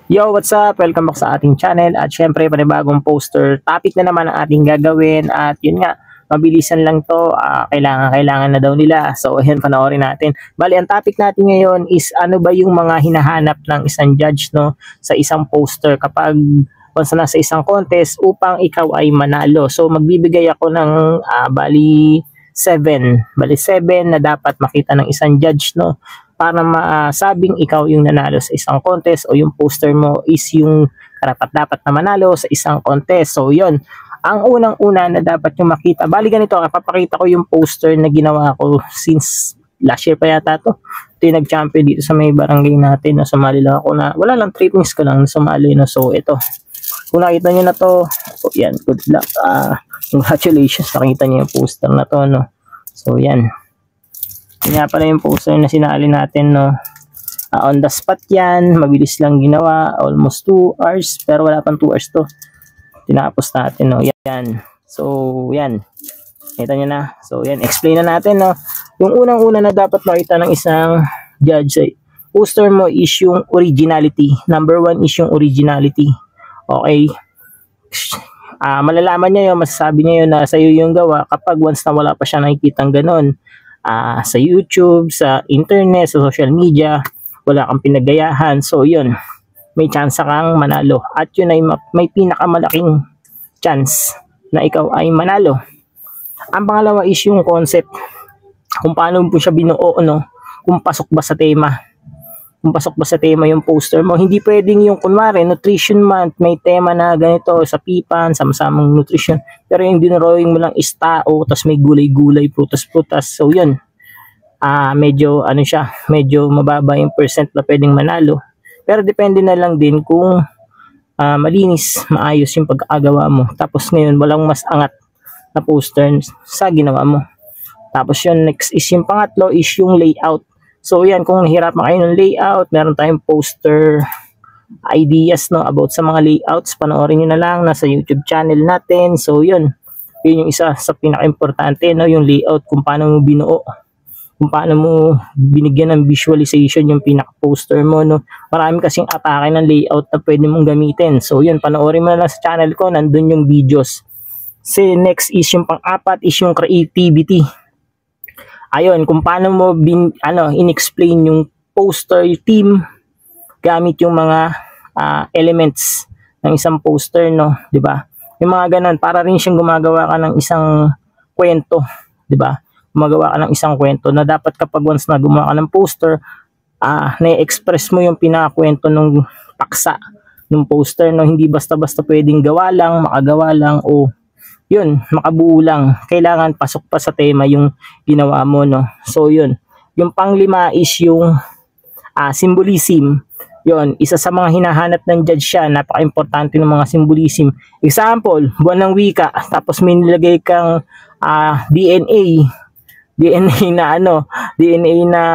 Yo, what's up? Welcome back sa ating channel at syempre panibagong poster topic na naman ang ating gagawin at yun nga, mabilisan lang to, kailangan na daw nila. So ayan, panoorin natin. Bali, ang topic natin ngayon is ano ba yung mga hinahanap ng isang judge no sa isang poster kapag once na sa isang contest upang ikaw ay manalo. So magbibigay ako ng bali 7 na dapat makita ng isang judge no para masabing ikaw yung nanalo sa isang contest o yung poster mo is yung karapat-dapat na manalo sa isang contest. So yun, ang unang-una na dapat yung makita. Bali ganito, papakita ko yung poster na ginawa ko since last year pa yata to. Ito yung nag-champion dito sa may barangay natin. No? Sumali lang ako na, wala lang, trippings ko lang sumali. No? So ito, kung nakita nyo na to, so yan, good luck. Congratulations, nakita nyo yung poster na to. No? So yan. Kanya pala yung poster na sinali natin, no? On the spot yan, mabilis lang ginawa, almost 2 hours, pero wala pang 2 hours to. Tinapos natin, no? Yan. So, yan. Kita nyo na. So, yan. Explain na natin, no? Yung unang-una na dapat makita ng isang judge ay, poster mo is yung originality. Number 1 is yung originality. Okay? Malalaman niya yun, masasabi niya yun na sa'yo yung gawa kapag once na wala pa siya nakikitang ganun. Sa YouTube, sa internet, sa social media, wala kang pinagayahan. So yun, may chance kang manalo at yun ay may pinakamalaking chance na ikaw ay manalo. Ang pangalawa is yung concept, kung paano mo siya binuo, no? Kung pasok ba sa tema, yung poster mo. Hindi pwedeng yung kunwari nutrition month, may tema na ganito sa pipan, sama-samang nutrition, pero yung dinrawing mo lang is tao, tapos may gulay-gulay, prutas-prutas. So yun, medyo ano siya, medyo mababa yung percent na pwedeng manalo. Pero depende na lang din kung malinis, maayos yung pagkakagawa mo. Tapos ngayon, walang mas angat na poster sa ginawa mo. Tapos yun, next is yung pangatlo is yung layout. So yan, kung nahirapan kayo ng layout, meron tayong poster ideas no about sa mga layouts, panoorin nyo na lang, nasa YouTube channel natin. So yun yung isa sa pinaka-importante, no, yung layout, kung paano mo binuo, kung paano mo binigyan ng visualization yung pinaka-poster mo, no. Marami kasing atake ng layout na pwede mong gamitin. So yun, panoorin mo na lang sa channel ko, nandun yung videos. So next is yung pang-apat is yung creativity. Ayun, kung paano mo in-explain yung poster, yung theme, gamit yung mga elements ng isang poster, no, 'di ba? Yung mga ganun, para rin siyang gumagawa ka ng isang kwento, 'di ba? Gumagawa ka ng isang kwento na dapat kapag once na gumawa ka ng poster, na-express mo yung pinakakwento ng paksa ng poster, no, hindi basta-basta pwedeng gawa lang, makagawa lang o yun, makabuo lang. Kailangan pasok pa sa tema yung ginawa mo, no. So yun. Yung panglima is yung symbolism. Yun, isa sa mga hinahanap ng judge siya, napaka-importante ng mga symbolism. Example, buwan ng wika, tapos may nilagay kang DNA na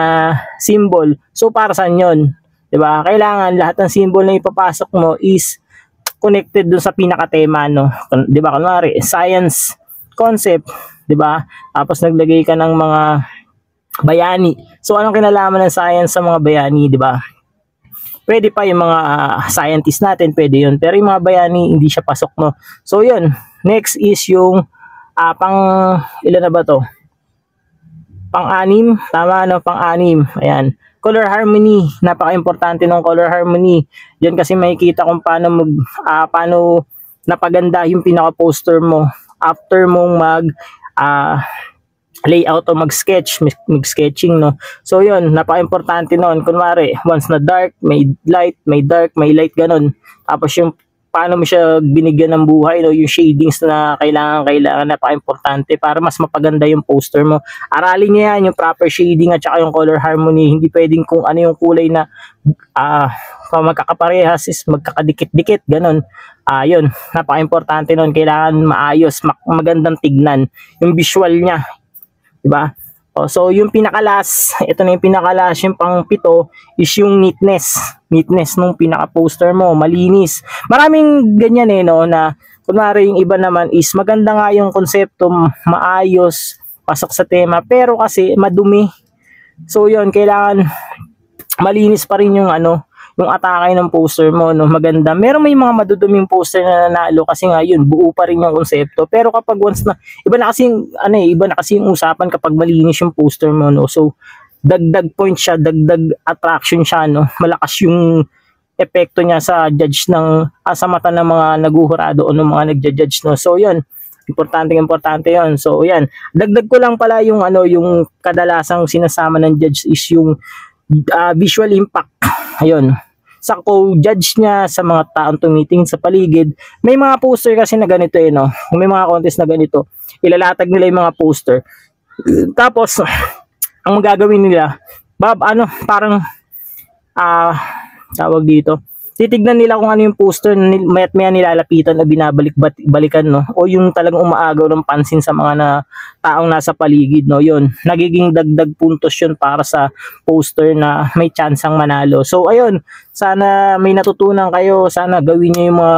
symbol. So para saan yun? 'Di ba? Kailangan lahat ng symbol na ipapasok mo is connected dun sa pinaka-tema, no. 'Di ba? Kunwari, science concept, 'di ba? Tapos naglagay ka ng mga bayani. So anong kinalaman ng science sa mga bayani, 'di ba? Pwede pa yung mga scientist natin, pwede yun. Pero yung mga bayani, hindi siya pasok, no. So yun, next is yung ilan na ba to? Pang-anim, tama, no? Pang-anim, ayan. Color harmony, napaka-importante ng color harmony. Diyan kasi makikita kung paano paano napaganda yung pinaka-poster mo after mong layout o mag-sketching, no. So yun, napaka-importante noon. Kunwari, once na dark, may light, may dark, may light, ganun. Tapos yung paano mo siya binigyan ng buhay, no, yung shadings na kailangan napaka-importante para mas mapaganda yung poster mo. Aralin niya yan, yung proper shading at saka yung color harmony. Hindi pwedeng kung ano yung kulay na magkakaparehas is magkakadikit-dikit, ganun. Yun, napaka-importante noon. Kailangan maayos, magandang tignan yung visual niya, diba? So yung pinakalas, ito na yung pinakalas, yung pang-pito is yung neatness nung pinaka-poster mo, malinis. Maraming ganyan no, na kunwari yung iba naman is maganda nga yung konsepto, maayos, pasok sa tema, pero kasi madumi. So yun, kailangan malinis pa rin yung yung atake ng poster mo, no, maganda. Meron may mga maduduming poster na nanalo kasi nga yun, buo pa rin yung konsepto. Pero kapag once na, iba na kasi iba na kasi yung usapan kapag malinis yung poster mo, no. So, dagdag point siya, dagdag attraction siya, no. Malakas yung epekto niya sa judge ng sa mata ng mga naguhurado o ng mga nagja-judge, no. So, yun. Importante 'yon. So, yan. Dagdag ko lang pala yung yung kadalasang sinasama ng judge is yung visual impact. Ayun. Sa co-judge niya sa mga taong tumitingin sa paligid, may mga poster kasi na ganito no. May mga contest na ganito. Ilalatag nila yung mga poster. Tapos ang magagawin nila, parang tawag dito, titignan nila kung ano yung poster na mayat maya nilalapitan o binabalik-balikan, no, o yung talagang umaagaw ng pansin sa mga taong nasa paligid, no. Yun, nagiging dagdag puntos yun para sa poster na may tsansang manalo. So ayun, sana may natutunan kayo, sana gawin niyo yung mga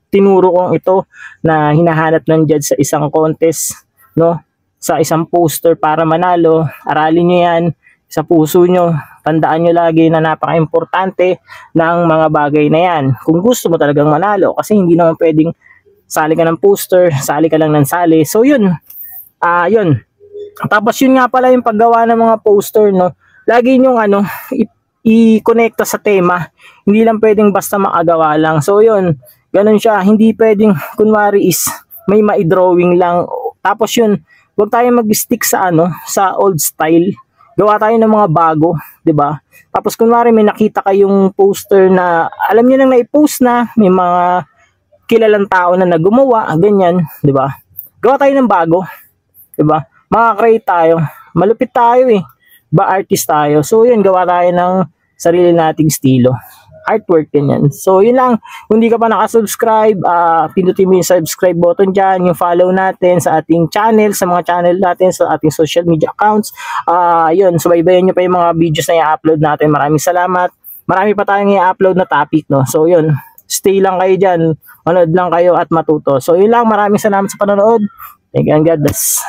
tinuro kong ito na hinahanap ng judge sa isang contest, no, sa isang poster para manalo. Aralin niyo yan sa puso nyo. Tandaan nyo lagi na napaka-importante ng mga bagay na yan. Kung gusto mo talagang manalo, kasi hindi naman pwedeng sali ka ng poster, sali ka lang ng sali. So yun, yun. Tapos yun nga pala yung paggawa ng mga poster, no. Lagi nyo i-connecta sa tema. Hindi lang pwedeng basta makagawa lang. So yun, ganun siya. Hindi pwedeng, kunwari is, may ma-drawing lang. Tapos yun, huwag tayo mag-stick sa sa old style. Gawa tayo ng mga bago, 'di ba? Tapos kunwari may nakita kayong poster na alam niyo nang na-post na, may mga kilalang tao na naggumawa, ganyan, 'di ba? Gawa tayo ng bago, 'di ba? Maka-create tayo. Malupit tayo artist tayo. So 'yun, gawa tayo ng sarili nating estilo. Artwork ganyan. So yun lang, kung hindi ka pa nakasubscribe, pindutin mo yung subscribe button dyan, yung follow natin sa ating channel, sa mga channel natin, sa ating social media accounts. Yun, subaybayan nyo pa yung mga videos na i-upload natin. Maraming salamat. Marami pa tayong i-upload na topic, no. So yun, stay lang kayo dyan, manood lang kayo at matuto. So yun lang, maraming salamat sa panonood. Thank you and God bless.